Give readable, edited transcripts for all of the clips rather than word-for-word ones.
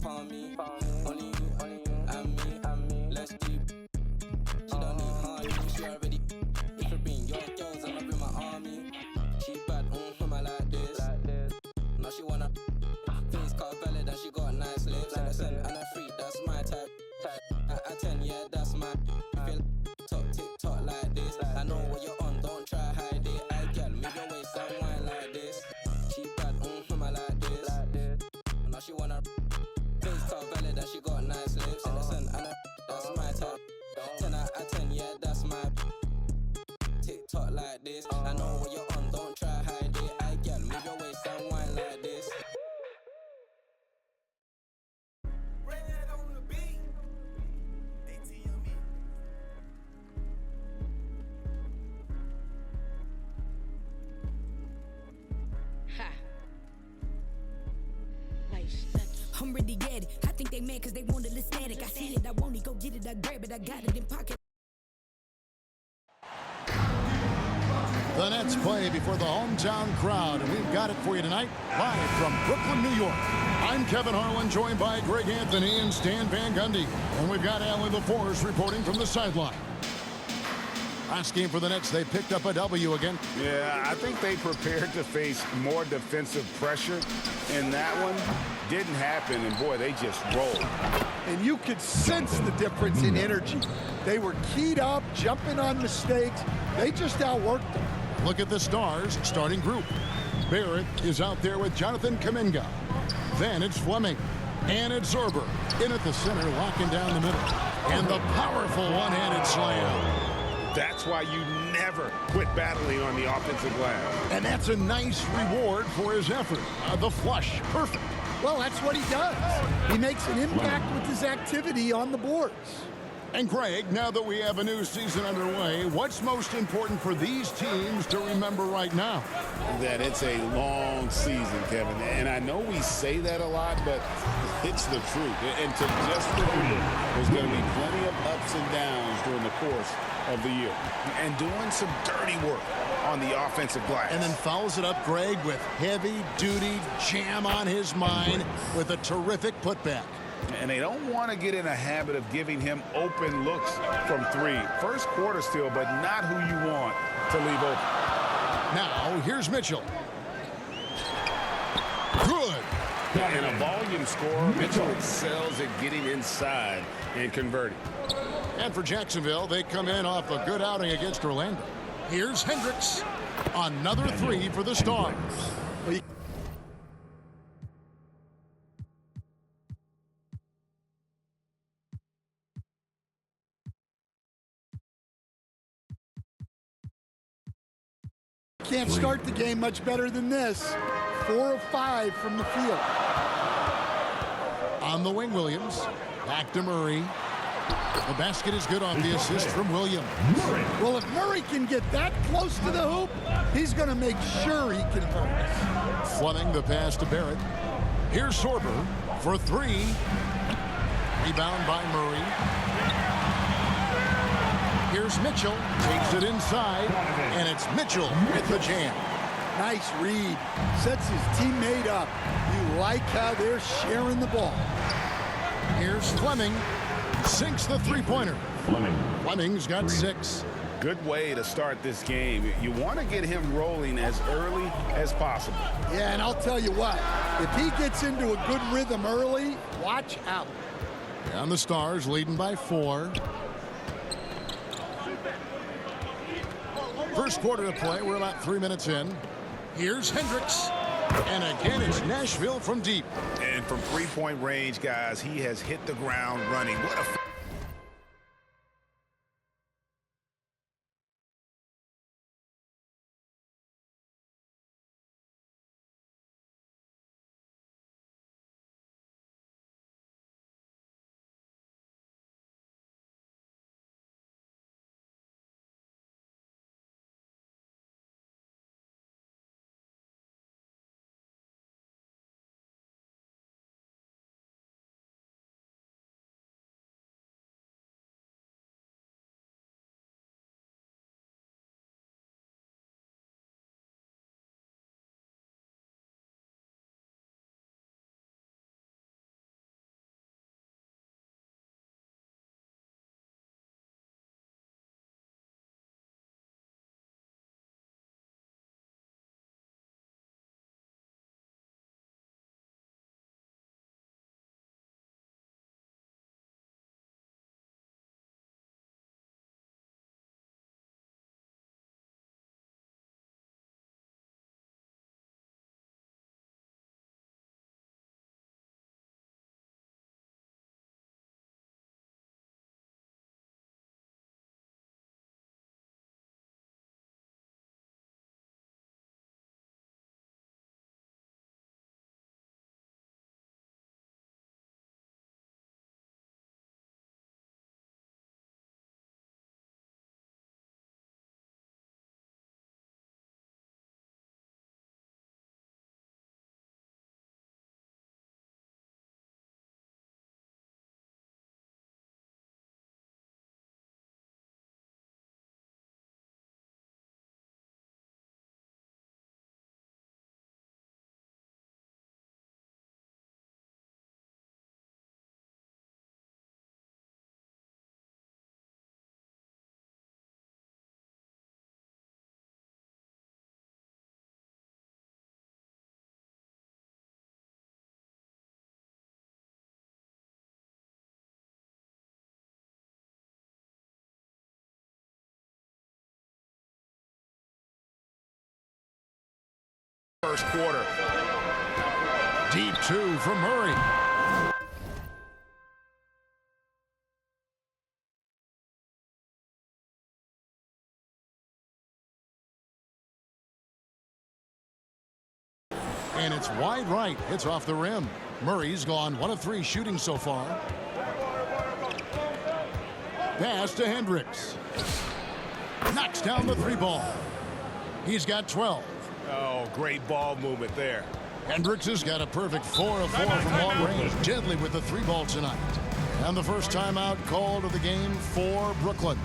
palm me. Only you and me. Let's deep. She don't need honey. She already. If it bring your girls, I'ma bring my army. She bad, I like this. Now she wanna face cut valid and she got nice lips. And a scent and a freak, that's my type. At 10, yeah, that's my. If you talk TikTok like this, I know what you're on, don't try hide it. I girl, move your waist and wine like this. She bad, I like this. Now she wanna face cut valid and she got nice lips. And a scent and a that's my type. 10 out of 10, yeah, that's my. TikTok like this, I know what you're on, don't try hide it. I girl, move your waist and wine like this. I'm really get it. I think they mad cause they want the static. I see it, I want it, go get it, I grab it, I got it in pocket. The Nets play before the hometown crowd, and we've got it for you tonight, live from Brooklyn, New York. I'm Kevin Harlan, joined by Greg Anthony and Stan Van Gundy. And we've got Allie LaForce reporting from the sideline. Last game for the Nets, they picked up a W again. Yeah, I think they prepared to face more defensive pressure, and that one didn't happen, and boy, they just rolled. And you could sense the difference in energy. They were keyed up, jumping on mistakes. They just outworked them. Look at the Stars starting group. Barrett is out there with Jonathan Kuminga. Then it's Fleming. And it's Zorber in at the center, locking down the middle. And the powerful one-handed slam. That's why you never quit battling on the offensive glass. And that's a nice reward for his effort. The flush, perfect. Well, that's what he does. He makes an impact with his activity on the boards. And Greg, now that we have a new season underway, what's most important for these teams to remember right now? That it's a long season, Kevin. And I know we say that a lot, but it's the truth. And to just remember, there's going to be plenty of ups and downs during the course of the year. And doing some dirty work on the offensive glass. And then follows it up, Greg, with heavy-duty jam on his mind with a terrific putback. And they don't want to get in a habit of giving him open looks from three. First quarter still, but not who you want to leave open. Now, here's Mitchell. Good. And a volume scorer, Mitchell excels at getting inside and converting. And for Jacksonville, they come in off a good outing against Orlando. Here's Hendricks. Another three for the Stars. Can't start the game much better than this. 4 of 5 from the field. On the wing, Williams. Back to Murray. The basket is good on the assist from Williams. Well, if Murray can get that close to the hoop, he's going to make sure he converts. Fleming the pass to Barrett. Here's Zorber for three. Rebound by Murray. Here's Mitchell. Takes it inside. And it's Mitchell with the jam. Nice read. Sets his teammate up. You like how they're sharing the ball. Here's Fleming. Sinks the three-pointer. Fleming's got 6. Good way to start this game. You want to get him rolling as early as possible. Yeah, and I'll tell you what. If he gets into a good rhythm early, watch out. And the Stars leading by 4. First quarter of play. We're about 3 minutes in. Here's Hendricks. And again, it's Nashville from deep. And from three-point range, guys, he has hit the ground running. What a first quarter. Deep two from Murray. And it's wide right. It's off the rim. Murray's gone 1 of 3 shooting so far. Pass to Hendricks. Knocks down the 3 ball. He's got 12. Oh, great ball movement there. Hendricks has got a perfect 4 of 4 from long range. Deadly with the 3 ball tonight. And the first timeout called of the game for Brooklyn.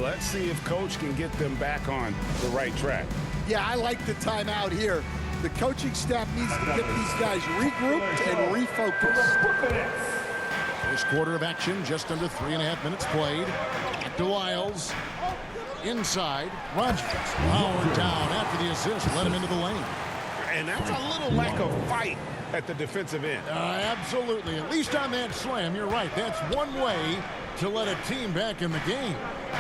Let's see if Coach can get them back on the right track. Yeah, I like the timeout here. The coaching staff needs to get these guys regrouped and refocused. First quarter of action, just under 3.5 minutes played. Back to Wiles. Inside, Rogers. Powered down after the assist, let him into the lane. And that's a little lack of fight at the defensive end. Absolutely. At least on that slam, you're right. That's one way to let a team back in the game.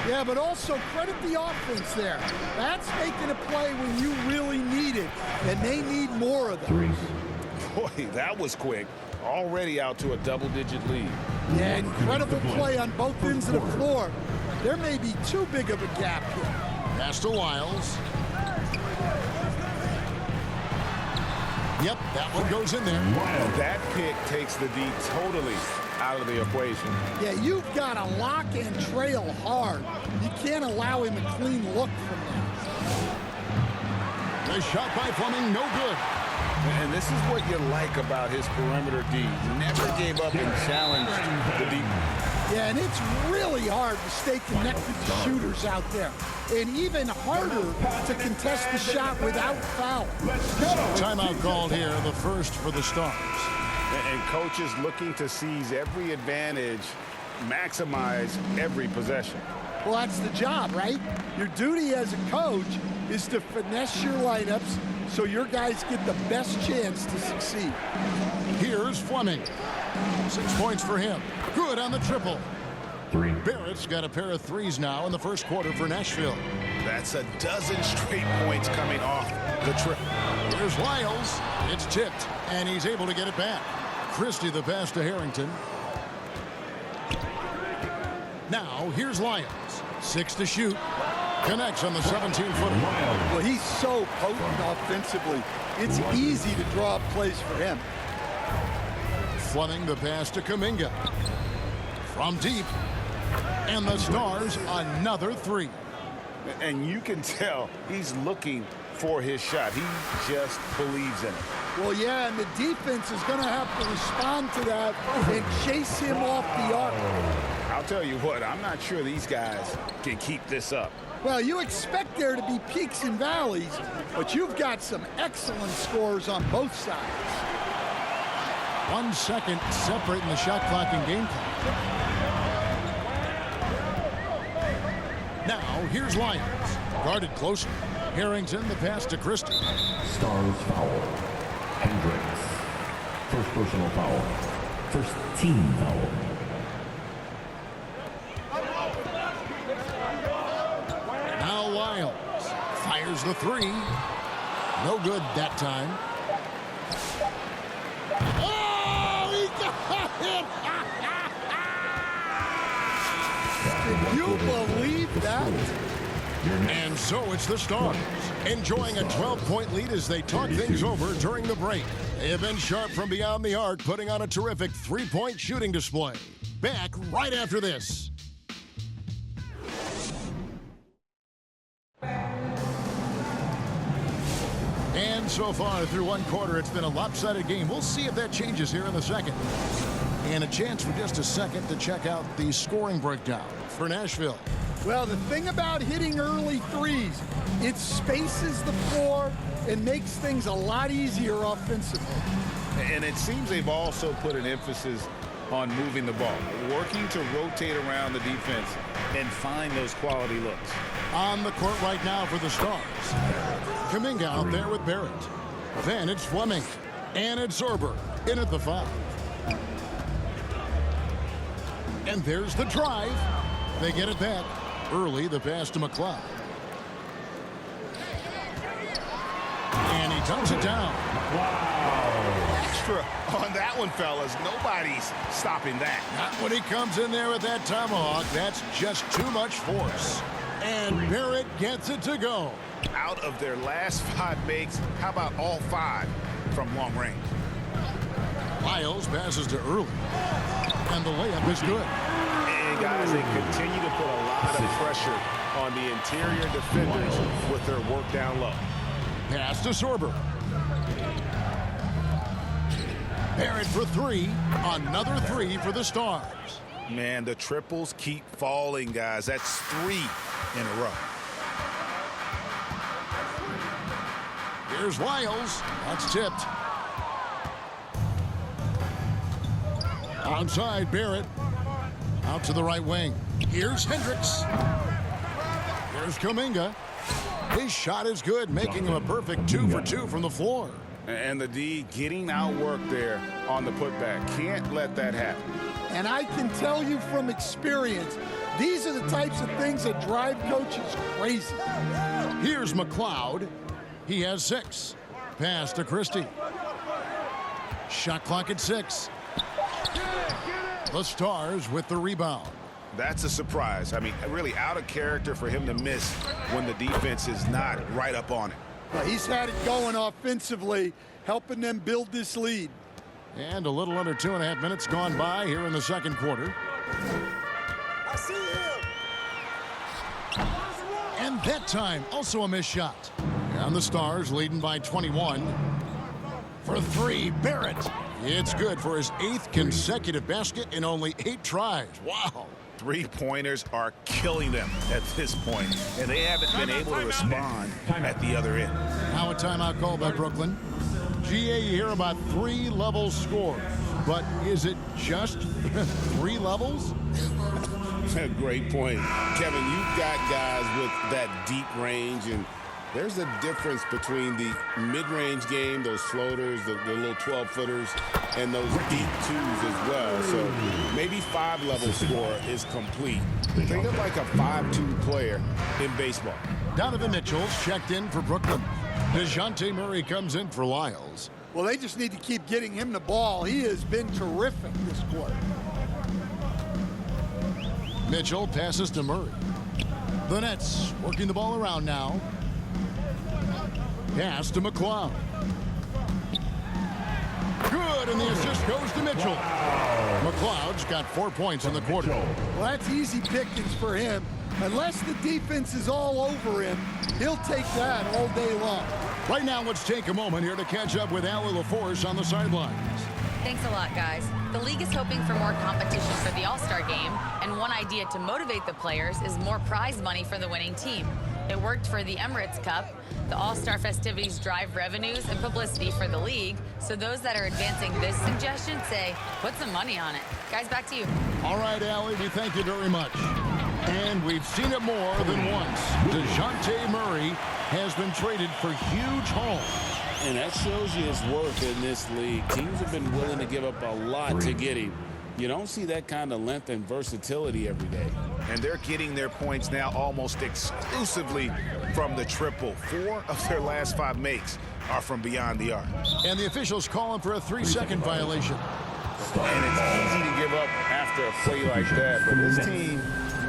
Yeah, but also credit the offense there. That's making a play when you really need it, and they need more of them. Boy, that was quick. Already out to a double-digit lead. Yeah, incredible play on both ends of the floor. There may be too big of a gap here. Pass to Wiles. Yep, that one goes in there. That pick takes the D totally out of the equation. Yeah, you've got to lock and trail hard. You can't allow him a clean look from there. The shot by Fleming, no good. And this is what you like about his perimeter D. Never gave up and challenged the D. Yeah, and it's really hard to stay connected to shooters out there. And even harder to contest the shot without foul. Timeout called here, the first for the Stars. And coaches looking to seize every advantage, maximize every possession. Well, that's the job, right? Your duty as a coach is to finesse your lineups so your guys get the best chance to succeed. Here's Fleming. 6 points for him. Good on the triple. Barrett's got a pair of threes now in the first quarter for Nashville. That's a dozen straight points coming off the triple. Here's Wiles. It's tipped, and he's able to get it back. Christie the pass to Harrington. Now, here's Lyons. 6 to shoot. Connects on the 17-footer. Well, he's so potent offensively. It's easy to draw up plays for him. Fleming the pass to Kuminga. From deep. And the Stars another 3. And you can tell he's looking for his shot. He just believes in it. Well, yeah, and the defense is going to have to respond to that and chase him off the arc. I'll tell you what, I'm not sure these guys can keep this up. Well, you expect there to be peaks and valleys, but you've got some excellent scores on both sides. 1 second separating the shot clock and game clock. Now, here's Lyons. Guarded closer. Harrington, the pass to Christie. Stars foul. Hendricks. First personal foul. First team foul. Now Wiles fires the 3. No good that time. Oh, he got it! Can you believe that? And so it's the Stars, enjoying a 12-point lead as they talk things over during the break. They have been sharp from beyond the arc, putting on a terrific 3-point shooting display. Back right after this. And so far through 1 quarter, it's been a lopsided game. We'll see if that changes here in the second. And a chance for just a second to check out the scoring breakdown for Nashville. Well, the thing about hitting early threes, it spaces the floor and makes things a lot easier offensively. And it seems they've also put an emphasis on moving the ball, working to rotate around the defense and find those quality looks. On the court right now for the Stars. Kuminga out there with Barrett. Then it's Fleming. And it's Zorber in at the 5. And there's the drive. They get it back. Early, the pass to McLeod. And he dumps it down. Extra on that one, fellas. Nobody's stopping that. Not when he comes in there with that tomahawk. That's just too much force. And Barrett gets it to go. Out of their last 5 makes, how about all 5 from long range? Lyles passes to Early. And the layup is good. And guys, they continue to put a lot of pressure on the interior defenders with their work down low. Pass to Sorber. Barrett for 3. Another 3 for the Stars. Man, the triples keep falling, guys. That's 3 in a row. Here's Lyles. That's tipped. Onside Barrett. Out to the right wing. Here's Hendricks. Here's Kuminga. His shot is good, making him a perfect 2 for 2 from the floor. And the D getting outworked there on the putback. Can't let that happen. And I can tell you from experience, these are the types of things that drive coaches crazy. Here's McLeod. He has 6. Pass to Christie. Shot clock at 6. The Stars with the rebound. That's a surprise. I mean, really out of character for him to miss when the defense is not right up on it. Well, he's had it going offensively, helping them build this lead. And a little under 2.5 minutes gone by here in the second quarter. I see him. And that time, also a missed shot. And the Stars leading by 21. For 3, Barrett. It's good for his 8th consecutive basket in only 8 tries. Wow. 3-pointers are killing them at this point, and they haven't been able to respond at the other end. Now a timeout call by Brooklyn. GA, you hear about 3 level scores, but is it just 3 levels? Great point. Kevin, you've got guys with that deep range, and there's a difference between the mid-range game, those floaters, the little 12-footers, and those deep 2s as well. So maybe 5-level score is complete. Think of like a 5-2 player in baseball. Donovan Mitchell's checked in for Brooklyn. DeJounte Murray comes in for Lyles. Well, they just need to keep getting him the ball. He has been terrific this quarter. Mitchell passes to Murray. The Nets working the ball around now. Pass to McLeod. Good, and the assist goes to Mitchell. McLeod's got 4 points in the quarter. Well, that's easy pickings for him. Unless the defense is all over him, he'll take that all day long. Right now, let's take a moment here to catch up with Allie LaForce on the sidelines. Thanks a lot, guys. The league is hoping for more competition for the All-Star game, and one idea to motivate the players is more prize money for the winning team. It worked for the Emirates Cup. The All-Star festivities drive revenues and publicity for the league, so those that are advancing this suggestion say, put some money on it. Guys, back to you. All right, Allie, we thank you very much. And we've seen it more than once. DeJounte Murray has been traded for huge hauls. And that shows you his worth in this league. Teams have been willing to give up a lot to get him. You don't see that kind of length and versatility every day. And they're getting their points now almost exclusively from the triple. 4 of their last 5 makes are from beyond the arc. And the officials calling for a 3-second violation. And it's easy to give up after a play like that, but this team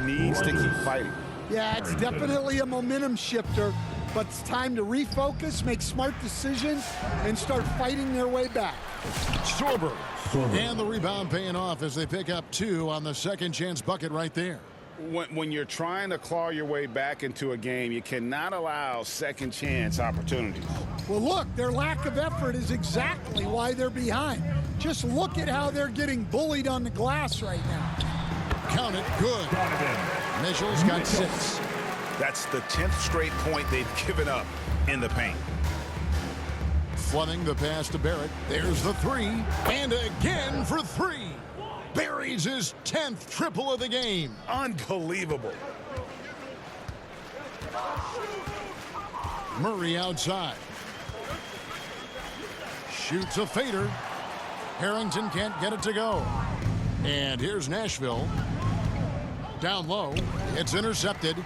needs to keep fighting. Yeah, it's definitely a momentum shifter, but it's time to refocus, make smart decisions, and start fighting their way back. Sorber. And the rebound paying off as they pick up 2 on the second chance bucket right there. When you're trying to claw your way back into a game, you cannot allow second chance opportunities. Well, look, their lack of effort is exactly why they're behind. Just look at how they're getting bullied on the glass right now. Count it, good. Mitchell's got 6. That's the 10th straight point they've given up in the paint. Fleming the pass to Barrett. There's the 3. And again for 3. Buries his 10th triple of the game. Unbelievable. Murray outside. Shoots a fader. Harrington can't get it to go. And here's Nashville. Down low. It's intercepted.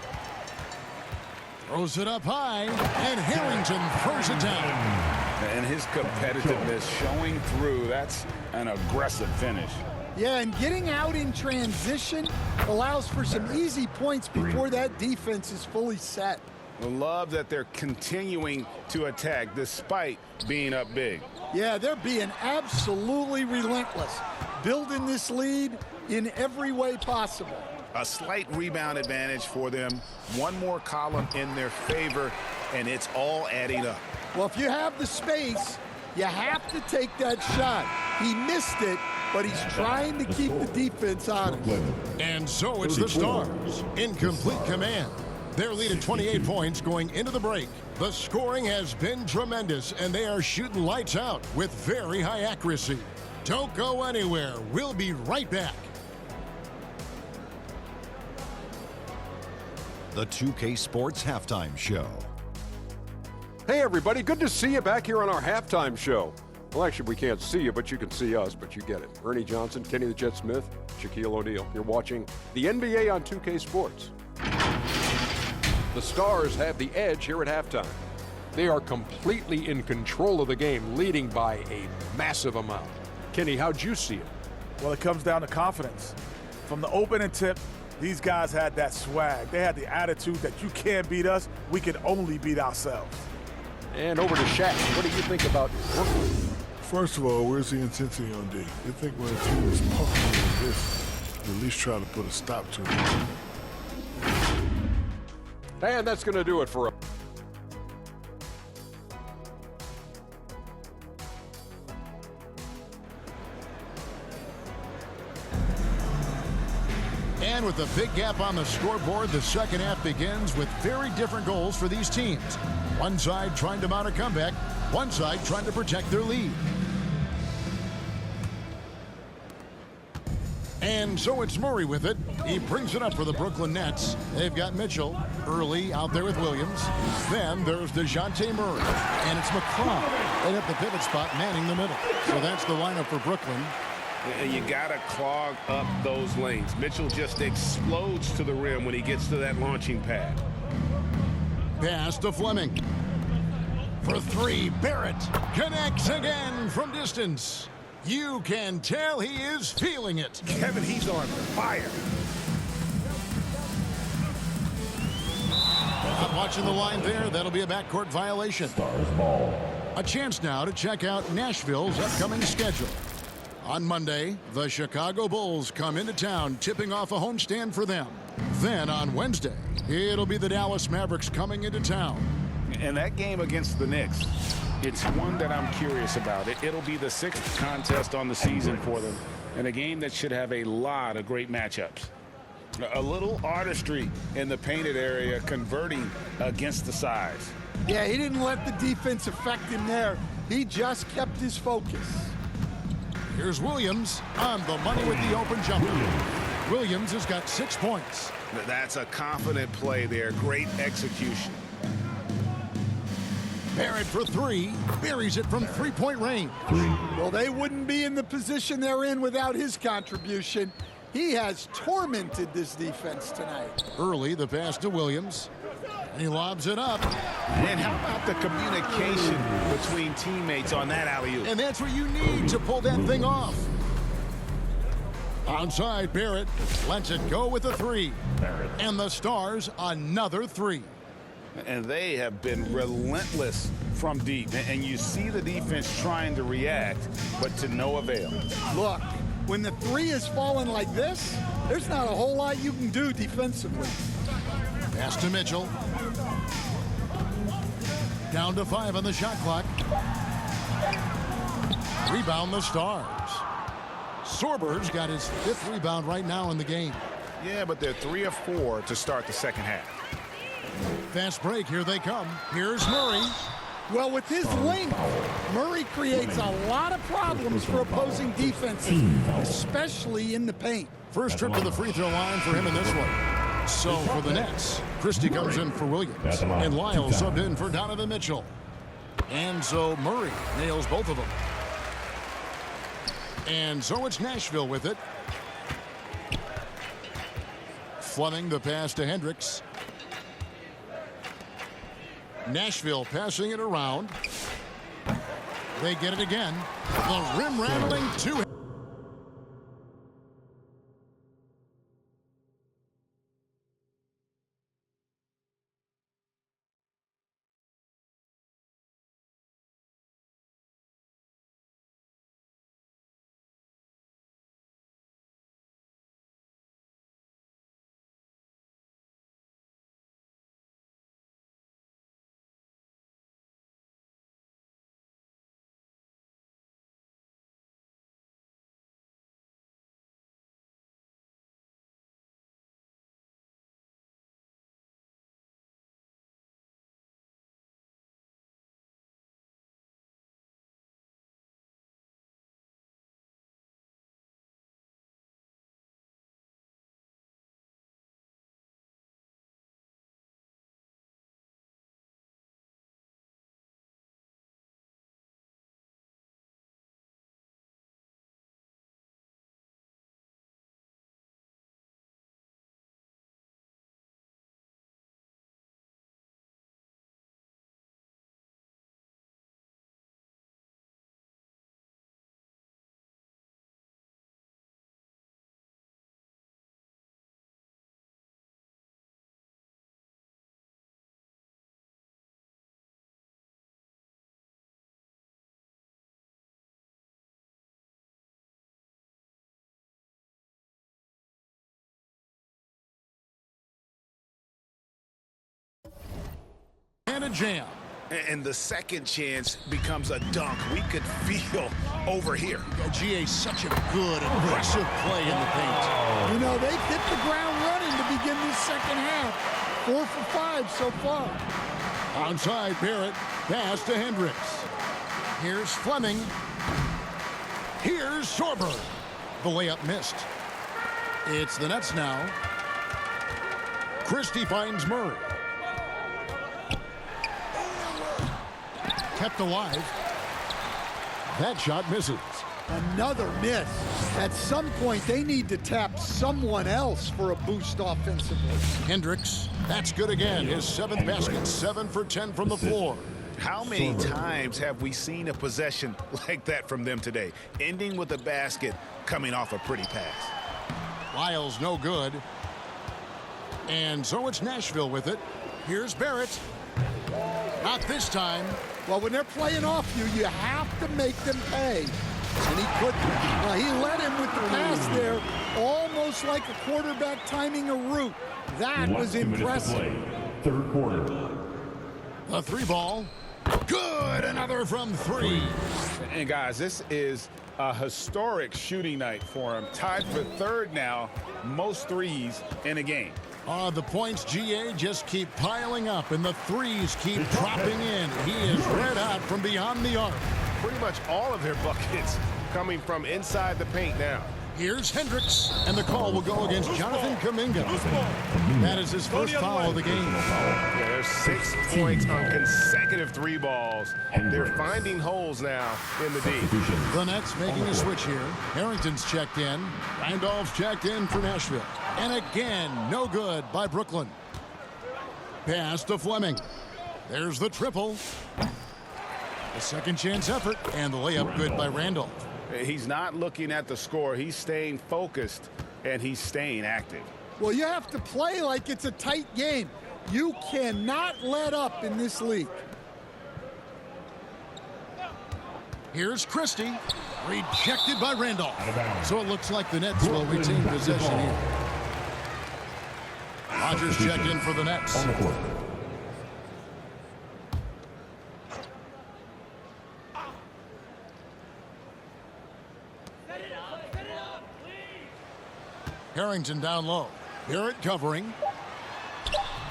Throws it up high. And Harrington throws it down. And his competitiveness showing through. That's an aggressive finish. Yeah, and getting out in transition allows for some easy points before that defense is fully set. I love that they're continuing to attack despite being up big. Yeah, they're being absolutely relentless, building this lead in every way possible. A slight rebound advantage for them. One more column in their favor, and it's all adding up. Well, if you have the space, you have to take that shot. He missed it, but he's trying to keep the defense honest. And so it's the Stars in complete command. Their lead at 28 points going into the break. The scoring has been tremendous, and they are shooting lights out with very high accuracy. Don't go anywhere. We'll be right back. The 2K Sports Halftime Show. Hey everybody, good to see you back here on our halftime show. Well, actually, we can't see you, but you can see us, but you get it. Ernie Johnson, Kenny the Jet Smith, Shaquille O'Neal. You're watching the NBA on 2K Sports. The Stars have the edge here at halftime. They are completely in control of the game, leading by a massive amount. Kenny, how'd you see it? Well, it comes down to confidence. From the opening tip, these guys had that swag. They had the attitude that you can't beat us, we can only beat ourselves. And over to Shaq. What do you think about Brooklyn? First of all, where's the intensity on D? You think when a team is pumping like this, you at least try to put a stop to it. And that's going to do it for us. And with a big gap on the scoreboard, the second half begins with very different goals for these teams. One side trying to mount a comeback, one side trying to protect their lead. And so it's Murray with it. He brings it up for the Brooklyn Nets. They've got Mitchell early out there with Williams. Then there's DeJounte Murray. And it's McCraw right at the pivot spot manning the middle. So that's the lineup for Brooklyn. And you got to clog up those lanes. Mitchell just explodes to the rim when he gets to that launching pad. Pass to Fleming. For three, Barrett connects again from distance. You can tell he is feeling it. Kevin, he's on fire. Not watching the line there. That'll be a backcourt violation. Stars ball. A chance now to check out Nashville's upcoming schedule. On Monday, the Chicago Bulls come into town, tipping off a homestand for them. Then on Wednesday, it'll be the Dallas Mavericks coming into town. And that game against the Knicks, it's one that I'm curious about. It'll be the 6th contest on the season for them, and a game that should have a lot of great matchups. A little artistry in the painted area, converting against the size. Yeah, he didn't let the defense affect him there. He just kept his focus. Here's Williams on the money with the open jumper. Williams has got 6 points. That's a confident play there. Great execution. Barrett for three. Buries it from three-point range. Well, they wouldn't be in the position they're in without his contribution. He has tormented this defense tonight. Early, the pass to Williams. He lobs it up. And how about the communication between teammates on that alley-oop? And that's what you need to pull that thing off. Outside, Barrett lets it go with a three. And the Stars, another three. And they have been relentless from deep. And you see the defense trying to react, but to no avail. Look, when the three is falling like this, there's not a whole lot you can do defensively. Pass to Mitchell. Down to 5 on the shot clock. Rebound the Stars. Sorber's got his 5th rebound right now in the game. Yeah, but they're 3 of 4 to start the second half. Fast break, here they come. Here's Murray. Well, with his length, Murray creates a lot of problems for opposing defenses, especially in the paint. First trip to the free throw line for him in this one. So for the Nets, Christie comes in for Williams, and Lyle subbed in for Donovan Mitchell. And so Murray nails both of them. And so it's Nashville with it. Fleming the pass to Hendricks. Nashville passing it around. They get it again. The rim-rattling two. And a jam. And the second chance becomes a dunk. We could feel over here. GA, such a good, aggressive play in the paint. You know, they've hit the ground running to begin this second half. 4 for 5 so far. Onside Barrett, pass to Hendricks. Here's Fleming. Here's Sorber. The layup missed. It's the Nets now. Christie finds Murray. Kept alive. That shot misses. Another miss. At some point, they need to tap someone else for a boost offensively. Hendricks, that's good again. His 7th basket, 7 for 10 from the floor. How many times have we seen a possession like that from them today? Ending with a basket, coming off a pretty pass. Lyles no good. And so it's Nashville with it. Here's Barrett. Not this time. Well, when they're playing off you, you have to make them pay. And he couldn't. He led him with the pass there, almost like a quarterback timing a route. That was impressive. Third quarter. A 3-ball. Good. Another from 3. And guys, this is a historic shooting night for him. Tied for 3rd now, most threes in a game. The points, GA, just keep piling up, and the threes keep dropping in. He is red hot from beyond the arc. Pretty much all of their buckets coming from inside the paint now. Here's Hendricks, and the call will go against Jonathan Kuminga. That is his first foul of the game. Yeah, there's 6 points on consecutive 3 balls. They're finding holes now in the D. The Nets making a switch here. Harrington's checked in. Randolph's checked in for Nashville. And again, no good by Brooklyn. Pass to Fleming. There's the triple. A second chance effort, and the layup good by Randolph. He's not looking at the score. He's staying focused, and he's staying active. Well, you have to play like it's a tight game. You cannot let up in this league. Here's Christie. Rejected by Randolph. So it looks like the Nets will retain possession here. Rodgers checked in for the Nets. On the court. Harrington down low. Barrett covering.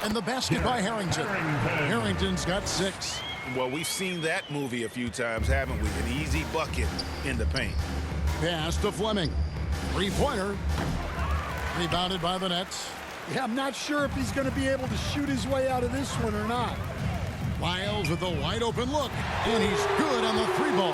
And the basket by Harrington. Harrington's got 6. Well, we've seen that movie a few times, haven't we? An easy bucket in the paint. Pass to Fleming. 3-pointer. Rebounded by the Nets. Yeah, I'm not sure if he's going to be able to shoot his way out of this one or not. Lyles with a wide open look. And he's good on the 3-ball.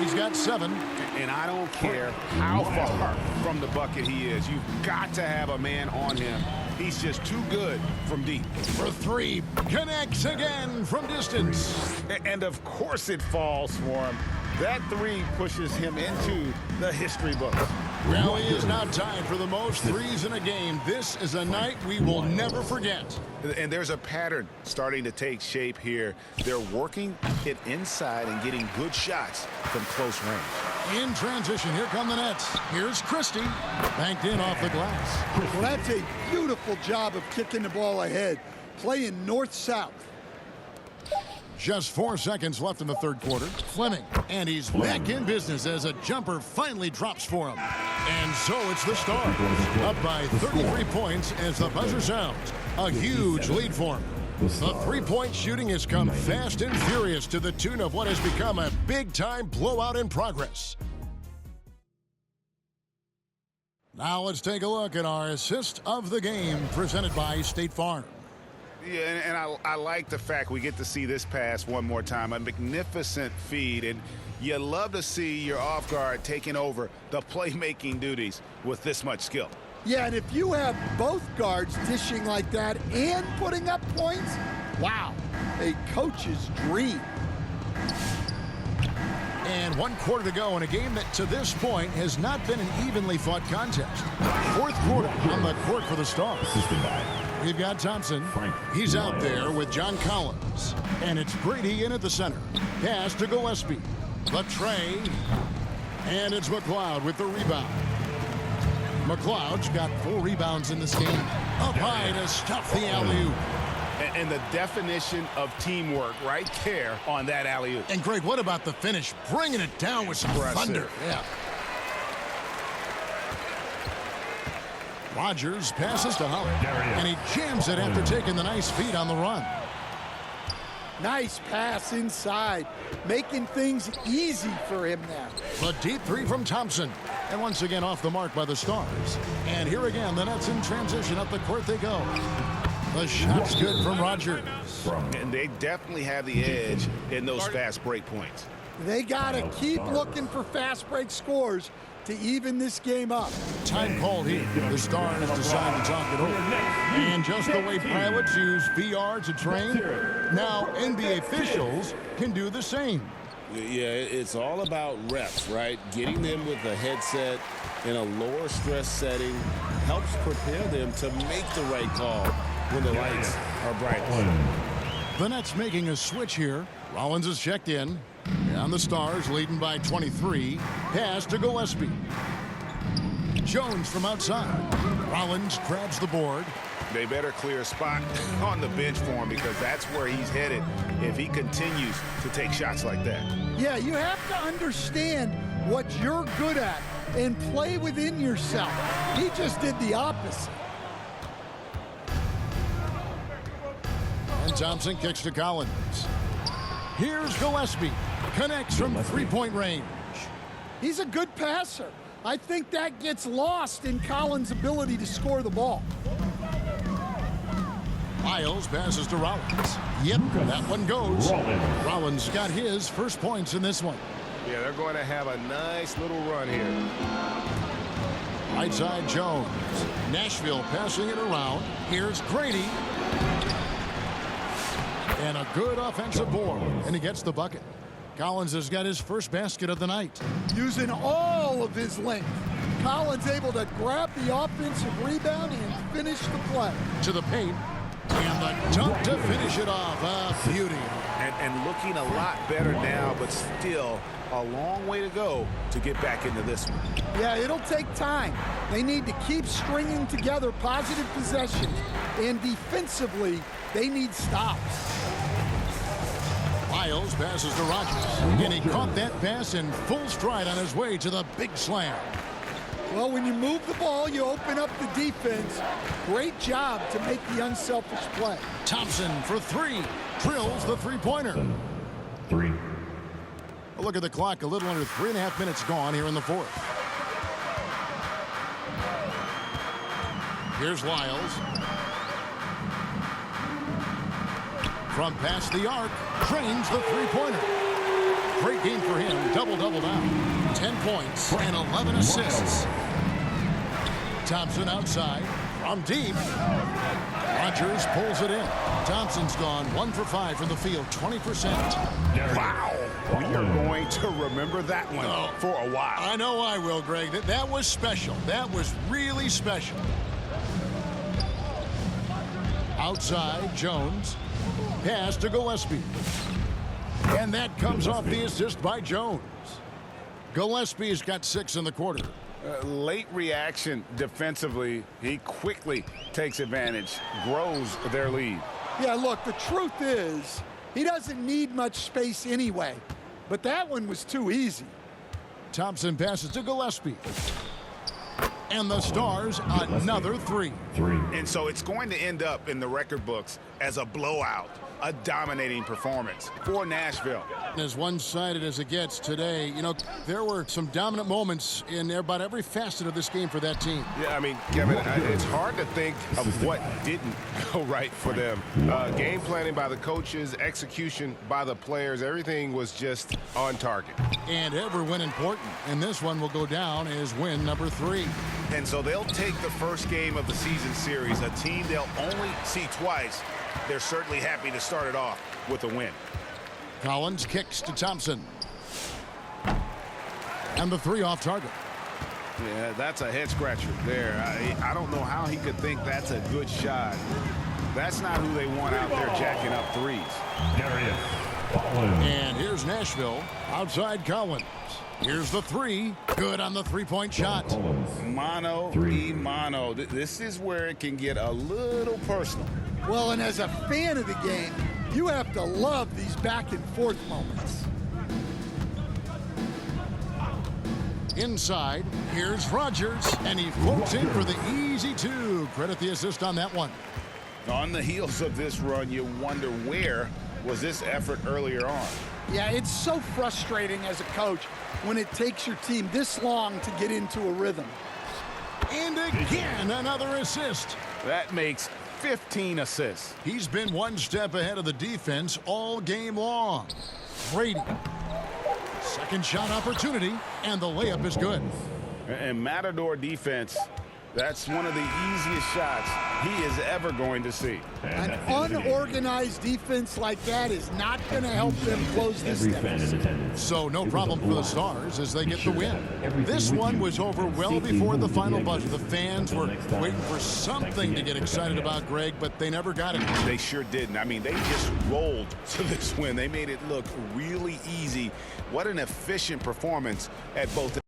He's got 7. And I don't care how far from the bucket he is. You've got to have a man on him He's just too good from deep. For three, connects again from distance. And of course it falls for him. That three pushes him into the history books. Well, he is now tied for the most threes in a game. This is a night we will never forget. And there's a pattern starting to take shape here. They're working it inside and getting good shots from close range. In transition, here come the Nets. Here's Christie, banked in off the glass. Well, that's a beautiful job of kicking the ball ahead, playing north-south. Just 4 seconds left in the third quarter. Fleming, and he's back in business as a jumper finally drops for him. And so it's the Stars, up by 33 points as the buzzer sounds. A huge lead for him. The three-point shooting has come fast and furious to the tune of what has become a big-time blowout in progress. Now let's take a look at our assist of the game presented by State Farm. Yeah, and I like the fact we get to see this pass one more time. A magnificent feed, and you love to see your off guard taking over the playmaking duties with this much skill. Yeah, and if you have both guards dishing like that and putting up points, wow, a coach's dream. And 1 quarter to go in a game that to this point has not been an evenly fought contest. Fourth quarter on the court for the Stars. We've got Thompson. He's out there with John Collins. And it's Brady in at the center. Pass to Gillespie. The tray. And it's McLeod with the rebound. McLeod's got 4 rebounds in this game. Up high to stuff the alley-oop. And the definition of teamwork right there on that alley-oop. And Greg, what about the finish? Bringing it down with some thunder. Yeah. Rogers passes to Holland, and he jams it after taking the nice feed on the run. Nice pass inside, making things easy for him now. The deep three from Thompson, and once again off the mark by the Stars. And here again, the Nets in transition. Up the court they go. The shot's good from Rogers. And they definitely have the edge in those fast break points. They got to keep looking for fast break scores to even this game up. Time called here. The Stars decide to talk it over. And just the way pilots use VR to train, now NBA officials can do the same. Yeah, it's all about reps, right? Getting them with a headset in a lower stress setting helps prepare them to make the right call when the lights are bright. The Nets making a switch here. Rollins is checked in. And the Stars leading by 23. Pass to Gillespie. Jones from outside. Rollins grabs the board. They better clear a spot on the bench for him because that's where he's headed if he continues to take shots like that. Yeah, you have to understand what you're good at and play within yourself. He just did the opposite. And Thompson kicks to Collins. Here's Gillespie. Connects from three-point range. He's a good passer. I think that gets lost in Collins' ability to score the ball. Miles passes to Rollins. Yep, that one goes. Rollins got his first points in this one. Yeah, they're going to have a nice little run here. Right side Jones. Nashville passing it around. Here's Grady. And a good offensive board. And he gets the bucket. Collins has got his first basket of the night. Using all of his length. Collins able to grab the offensive rebound and finish the play. To the paint. And the dunk to finish it off. A beauty. And looking a lot better now, but still a long way to go to get back into this one. Yeah, it'll take time. They need to keep stringing together positive possessions. And defensively, they need stops. Miles passes to Rogers. And he caught that pass in full stride on his way to the big slam. Well, when you move the ball, you open up the defense. Great job to make the unselfish play. Thompson for three. Drills the three-pointer. 3. A look at the clock. A little under 3.5 minutes gone here in the fourth. Here's Lyles. From past the arc. Trains the three-pointer. Great game for him. Double-double now. 10 points and 11 assists. Thompson outside. From deep, Rogers pulls it in. Thompson's gone 1 for 5 from the field, 20%. Wow. We are going to remember that one for a while. I know I will, Greg. That was special. That was really special. Outside, Jones. Pass to Gillespie. And that comes off the assist by Jones. Gillespie's got 6 in the quarter. Late reaction defensively. He quickly takes advantage, grows their lead. Yeah, look, the truth is he doesn't need much space anyway. But that one was too easy. Thompson passes to Gillespie. And the Stars, another 3. And so it's going to end up in the record books as a blowout, a dominating performance for Nashville. As one-sided as it gets today, you know, there were some dominant moments in about every facet of this game for that team. Yeah, I mean, Kevin, it's hard to think of what didn't go right for them. Game planning by the coaches, execution by the players, everything was just on target. And every win important, and this one will go down as win number 3. And so they'll take the first game of the season series, a team they'll only see twice. They're certainly happy to start it off with a win. Collins kicks to Thompson. And the 3 off target. Yeah, that's a head-scratcher there. I don't know how he could think that's a good shot. That's not who they want out there jacking up threes. And here's Nashville outside Collins. Here's the 3. Good on the three-point shot. Mano. This is where it can get a little personal. Well, and as a fan of the game, you have to love these back-and-forth moments. Inside, here's Rogers, and he floats in for the easy 2. Credit the assist on that one. On the heels of this run, you wonder where was this effort earlier on. Yeah, it's so frustrating as a coach when it takes your team this long to get into a rhythm. And again, another assist. That makes 15 assists. He's been one step ahead of the defense all game long. Brady. Second shot opportunity, and the layup is good. And Matador defense, that's one of the easiest shots he is ever going to see. An unorganized defense like that is not going to help them close this deficit. So no problem for the Stars as they get the win. This one was over well before the final buzzer. The fans were waiting for something to get excited about, Greg, but they never got it. They sure didn't. I mean, they just rolled to this win. They made it look really easy. What an efficient performance at both